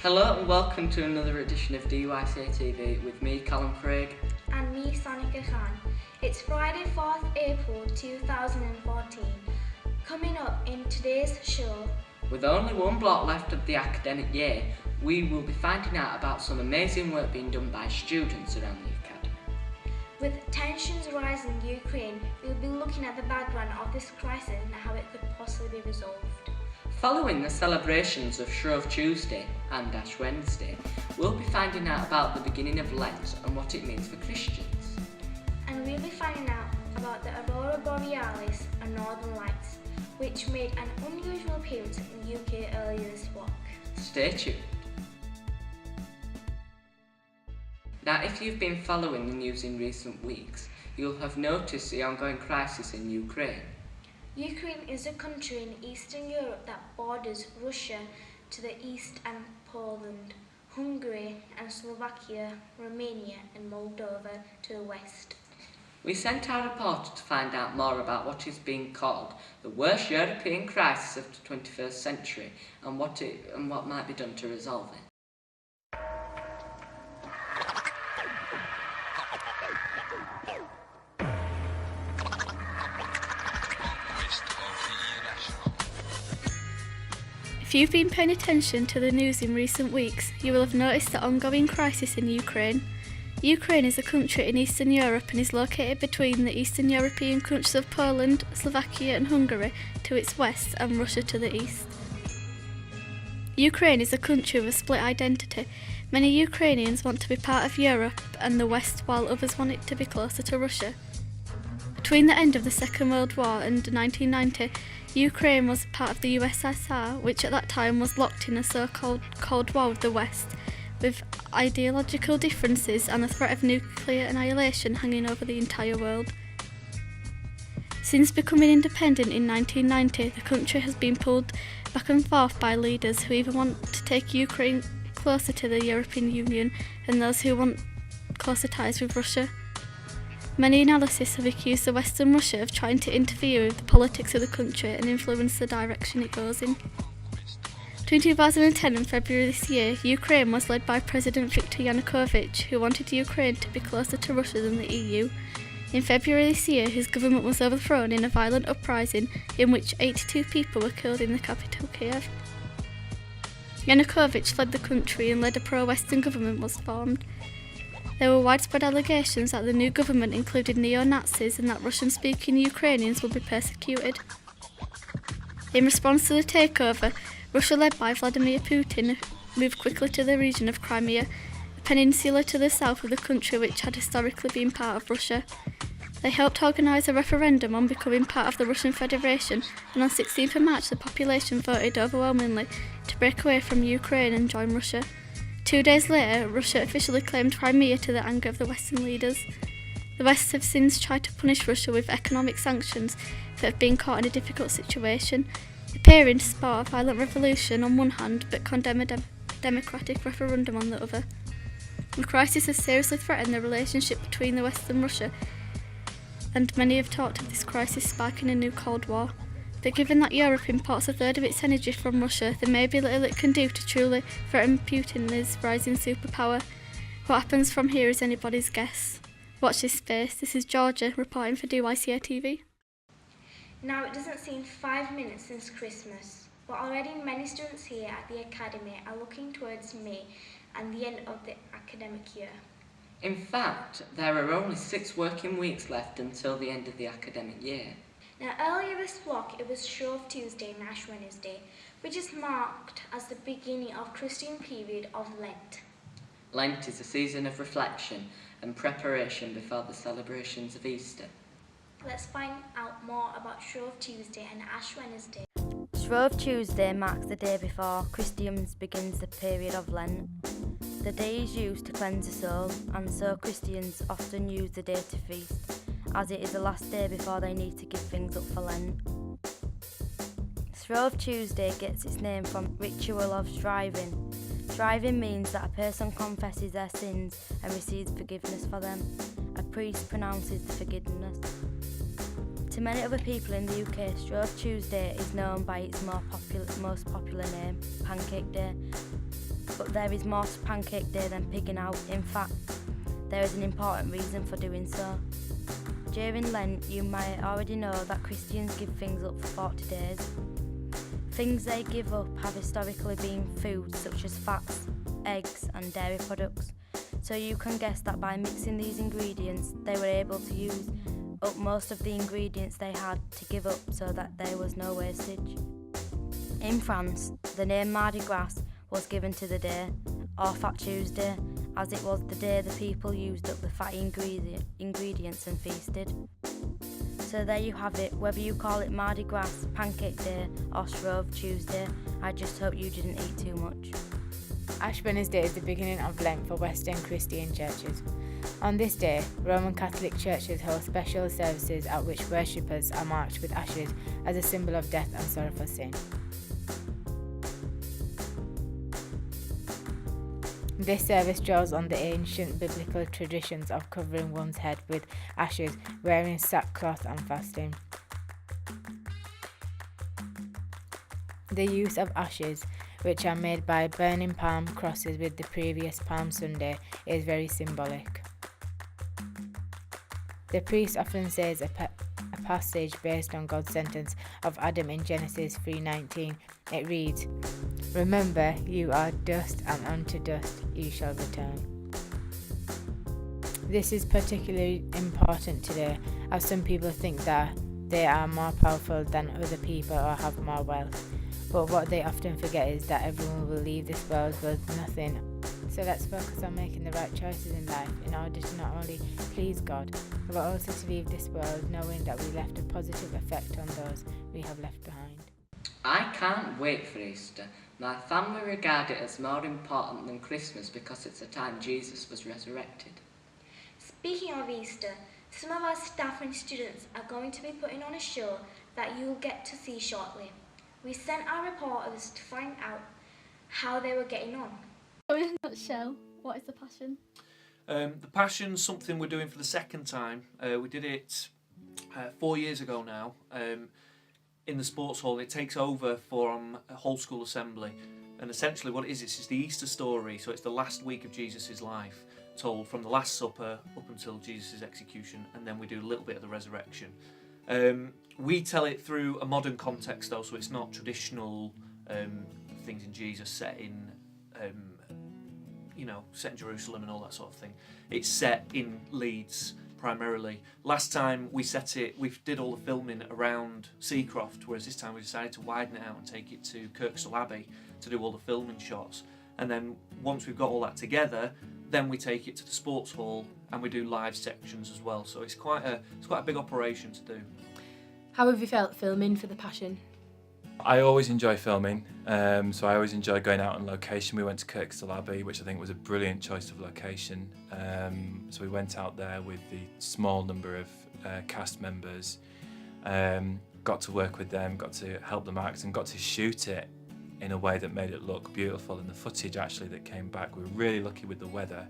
Hello and welcome to another edition of Dycatv with me, Callum. And me, Sonica. It's Friday, 4th April 2014. Coming up in today's show, with only one block left of the academic year, we will be finding out about some amazing work being done by students around the academy. With tensions rising in Ukraine, we'll be looking at the background of this crisis and how it could possibly be resolved. Following the celebrations of Shrove Tuesday and Ash Wednesday, we'll be finding out about the beginning of Lent and what it means for Christians. And we'll be finding out about the Aurora Borealis and Northern Lights, which made an unusual appearance in the UK earlier this week. Stay tuned. Now, if you've been following the news in recent weeks, you'll have noticed the ongoing crisis in Ukraine. Ukraine is a country in Eastern Europe that borders Russia to the east and Poland, Hungary and Slovakia, Romania and Moldova to the west. We sent our reporter to find out more about what is being called the worst European crisis of the 21st century and what might be done to resolve it. If you've been paying attention to the news in recent weeks, you will have noticed the ongoing crisis in Ukraine. Ukraine is a country in Eastern Europe and is located between the Eastern European countries of Poland, Slovakia and Hungary to its west and Russia to the east. Ukraine is a country with a split identity. Many Ukrainians want to be part of Europe and the West, while others want it to be closer to Russia. Between the end of the Second World War and 1990, Ukraine was part of the USSR, which at that time was locked in a so-called Cold War with the West, with ideological differences and the threat of nuclear annihilation hanging over the entire world. Since becoming independent in 1990, the country has been pulled back and forth by leaders who either want to take Ukraine closer to the European Union and those who want closer ties with Russia. Many analysts have accused the Western Russia of trying to interfere with the politics of the country and influence the direction it goes in. Between 2010 and February this year, Ukraine was led by President Viktor Yanukovych, who wanted Ukraine to be closer to Russia than the EU. In February this year, his government was overthrown in a violent uprising in which 82 people were killed in the capital, Kiev. Yanukovych fled the country and led a pro-Western government was formed. There were widespread allegations that the new government included neo-Nazis and that Russian-speaking Ukrainians would be persecuted. In response to the takeover, Russia led by Vladimir Putin moved quickly to the region of Crimea, a peninsula to the south of the country which had historically been part of Russia. They helped organise a referendum on becoming part of the Russian Federation, and on 16th of March the population voted overwhelmingly to break away from Ukraine and join Russia. 2 days later, Russia officially claimed Crimea to the anger of the Western leaders. The West have since tried to punish Russia with economic sanctions that have been caught in a difficult situation, appearing to support a violent revolution on one hand but condemn a democratic referendum on the other. The crisis has seriously threatened the relationship between the West and Russia, and many have talked of this crisis sparking a new Cold War. But given that Europe imports a third of its energy from Russia, there may be little it can do to truly threaten Putin and his rising superpower. What happens from here is anybody's guess. Watch this space. This is Georgia reporting for Dycatv. Now it doesn't seem 5 minutes since Christmas, but already many students here at the Academy are looking towards May and the end of the academic year. In fact, there are only 6 working weeks left until the end of the academic year. Now earlier this week it was Shrove Tuesday and Ash Wednesday, which is marked as the beginning of Christian period of Lent. Lent is a season of reflection and preparation before the celebrations of Easter. Let's find out more about Shrove Tuesday and Ash Wednesday. Shrove Tuesday marks the day before Christians begins the period of Lent. The day is used to cleanse the soul, and so Christians often use the day to feast, as it is the last day before they need to give things up for Lent. Shrove Tuesday gets its name from ritual of shriving. Shriving means that a person confesses their sins and receives forgiveness for them. A priest pronounces the forgiveness. To many other people in the UK, Shrove Tuesday is known by its most popular name, Pancake Day. But there is more to Pancake Day than pigging out. In fact, there is an important reason for doing so. During Lent, you might already know that Christians give things up for 40 days. Things they give up have historically been foods such as fats, eggs and dairy products. So you can guess that by mixing these ingredients, they were able to use up most of the ingredients they had to give up so that there was no wastage. In France, the name Mardi Gras was given to the day, or Fat Tuesday, as it was the day the people used up the fatty ingredients and feasted. So there you have it, whether you call it Mardi Gras, Pancake Day or Shrove Tuesday, I just hope you didn't eat too much. Ash Wednesday is the beginning of Lent for Western Christian churches. On this day, Roman Catholic churches hold special services at which worshippers are marked with ashes as a symbol of death and sorrow for sin. This service draws on the ancient biblical traditions of covering one's head with ashes, wearing sackcloth and fasting. The use of ashes, which are made by burning palm crosses with the previous Palm Sunday, is very symbolic. The priest often says a passage based on God's sentence of Adam in Genesis 3:19. It reads, "Remember, you are dust, and unto dust you shall return." This is particularly important today, as some people think that they are more powerful than other people or have more wealth. But what they often forget is that everyone will leave this world with nothing. So let's focus on making the right choices in life in order to not only please God, but also to leave this world knowing that we left a positive effect on those we have left behind. I can't wait for Easter. My family regard it as more important than Christmas because it's the time Jesus was resurrected. Speaking of Easter, some of our staff and students are going to be putting on a show that you'll get to see shortly. We sent our reporters to find out how they were getting on. So in a nutshell, what is the Passion? The Passion's something we're doing for the second time. We did it 4 years ago now in the sports hall. It takes over from a whole school assembly, and essentially what it is, it's the Easter story. So it's the last week of Jesus' life, told from the Last Supper up until Jesus' execution, and then we do a little bit of the resurrection. We tell it through a modern context though, so it's not traditional things in Jesus set in set in Jerusalem and all that sort of thing. It's set in Leeds primarily. Last time we did all the filming around Seacroft, whereas this time we decided to widen it out and take it to Kirkstall Abbey to do all the filming shots. And then once we've got all that together, then we take it to the sports hall and we do live sections as well. So it's quite a big operation to do. How have you felt filming for The Passion? I always enjoy filming, so I always enjoy going out on location. We went to Kirkstall Abbey, which I think was a brilliant choice of location. So we went out there with the small number of cast members, got to work with them, got to help them act and got to shoot it in a way that made it look beautiful. And the footage actually that came back, we were really lucky with the weather.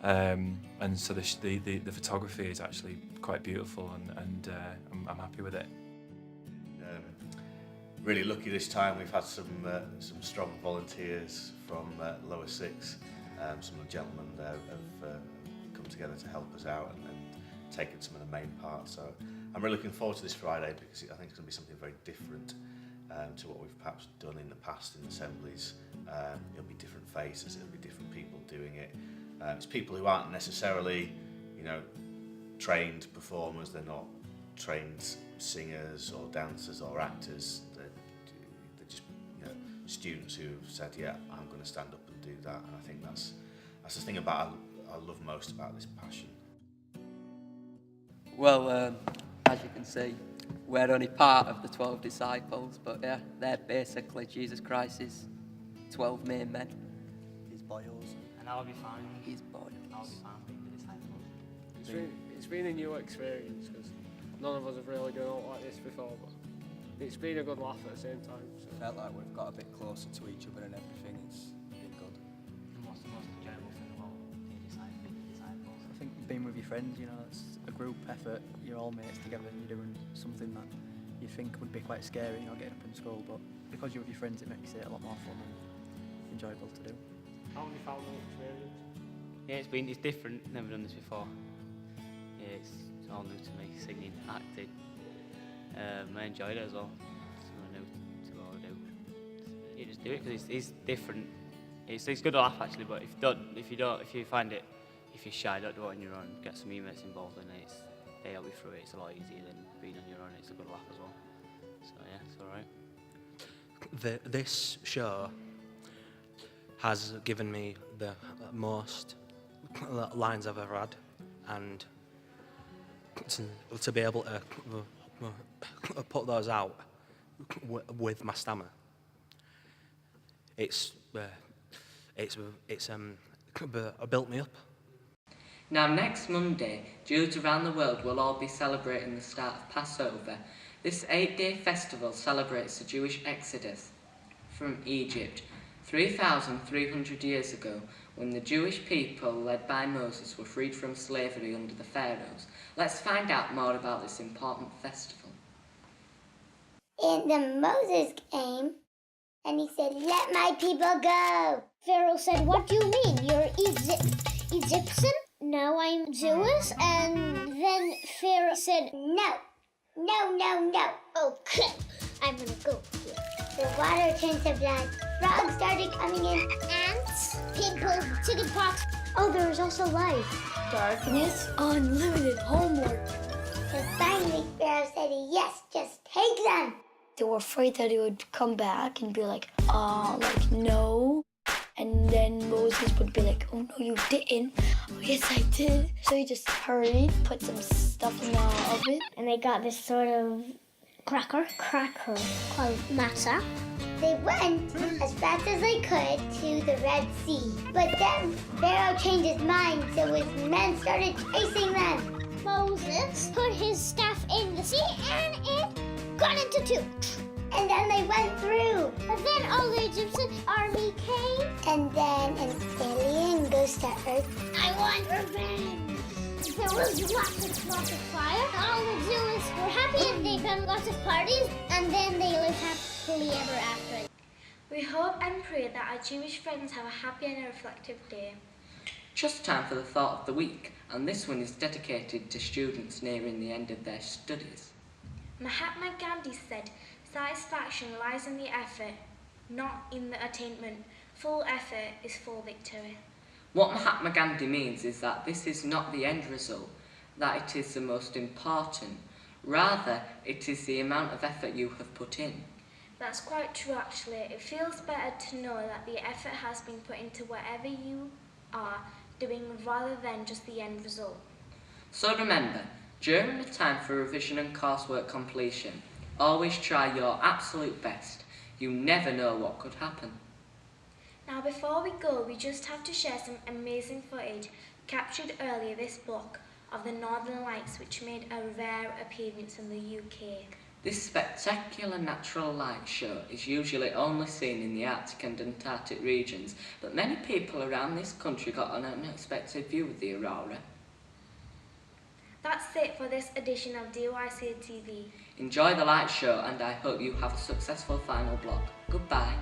And so the photography is actually quite beautiful and I'm happy with it. Really lucky this time. We've had some strong volunteers from Lower Six. Some of the gentlemen there have come together to help us out and taken some of the main parts. So I'm really looking forward to this Friday because I think it's going to be something very different to what we've perhaps done in the past in assemblies. It'll be different faces, it'll be different people doing it. It's people who aren't necessarily, trained performers. They're not trained singers or dancers or actors. They're just students who have said, yeah, I'm going to stand up and do that. And I think that's the thing about I love most about this Passion. Well, as you can see, we're only part of the 12 disciples, but yeah, they're basically Jesus Christ's 12 main men. His boils. And I'll be fine. His boils. I'll be fine being the disciples. It's been a new experience because none of us have really done out like this before, but it's been a good laugh at the same time. So. Felt like we've got a bit closer to each other and everything. It's been good. And what's the most enjoyable thing about being disciples? I think being with your friends, you know, it's a group effort. You're all mates together and you're doing something that you think would be quite scary, you know, getting up in school, but because you're with your friends, it makes it a lot more fun and enjoyable to do. How have you found the experience? Yeah, it's different. Never done this before. Yeah, it's all new to me. Singing, acting. I enjoyed it as well. It's something new to go and do. You just do it because it's different. It's good to laugh actually, but if you find it, if you're shy, don't do it on your own. Get some mates involved in it. They help you through it. It's a lot easier than being on your own. It's a good laugh as well. So yeah, it's all right. This show has given me the most lines I've ever had, and to be able to put those out with my stammer, it's built me up. Now next Monday, Jews around the world will all be celebrating the start of Passover. This 8-day festival celebrates the Jewish exodus from Egypt 3,300 years ago, when the Jewish people, led by Moses, were freed from slavery under the Pharaohs. Let's find out more about this important festival. And then Moses came, and he said, "Let my people go." Pharaoh said, "What do you mean? You're Egyptian? No, I'm Jewish." And then Pharaoh said, No. "Okay, I'm gonna go here." The water turned to blood. Frogs started coming in. Ants, people, chicken pox. Oh, there was also life. Darkness, unlimited homework. And finally, Pharaoh said, "Yes, just take them." They were afraid that he would come back and be like, no. And then Moses would be like, "Oh no, you didn't." "Oh yes, I did." So he just hurried, put some stuff in the oven, And they got this sort of cracker called matzah. They went as fast as they could to the Red Sea. But then Pharaoh changed his mind, so his men started chasing them. Moses put his staff in the sea and it got into two. And then they went through. But then all the Egyptian army came. And then an alien goes to Earth. I want revenge. There was lots of fire. All the Jews were happy and they had lots of parties. And then they lived happily ever after. We hope and pray that our Jewish friends have a happy and a reflective day. Just time for the thought of the week, and this one is dedicated to students nearing the end of their studies. Mahatma Gandhi said, "Satisfaction lies in the effort, not in the attainment. Full effort is full victory." What Mahatma Gandhi means is that this is not the end result, that it is the most important. Rather, it is the amount of effort you have put in. That's quite true actually. It feels better to know that the effort has been put into whatever you are doing rather than just the end result. So remember, during the time for revision and coursework completion, always try your absolute best. You never know what could happen. Now before we go, we just have to share some amazing footage captured earlier this block of the Northern Lights, which made a rare appearance in the UK. This spectacular natural light show is usually only seen in the Arctic and Antarctic regions, but many people around this country got an unexpected view of the aurora. That's it for this edition of Dycatv. Enjoy the light show, and I hope you have a successful final block. Goodbye.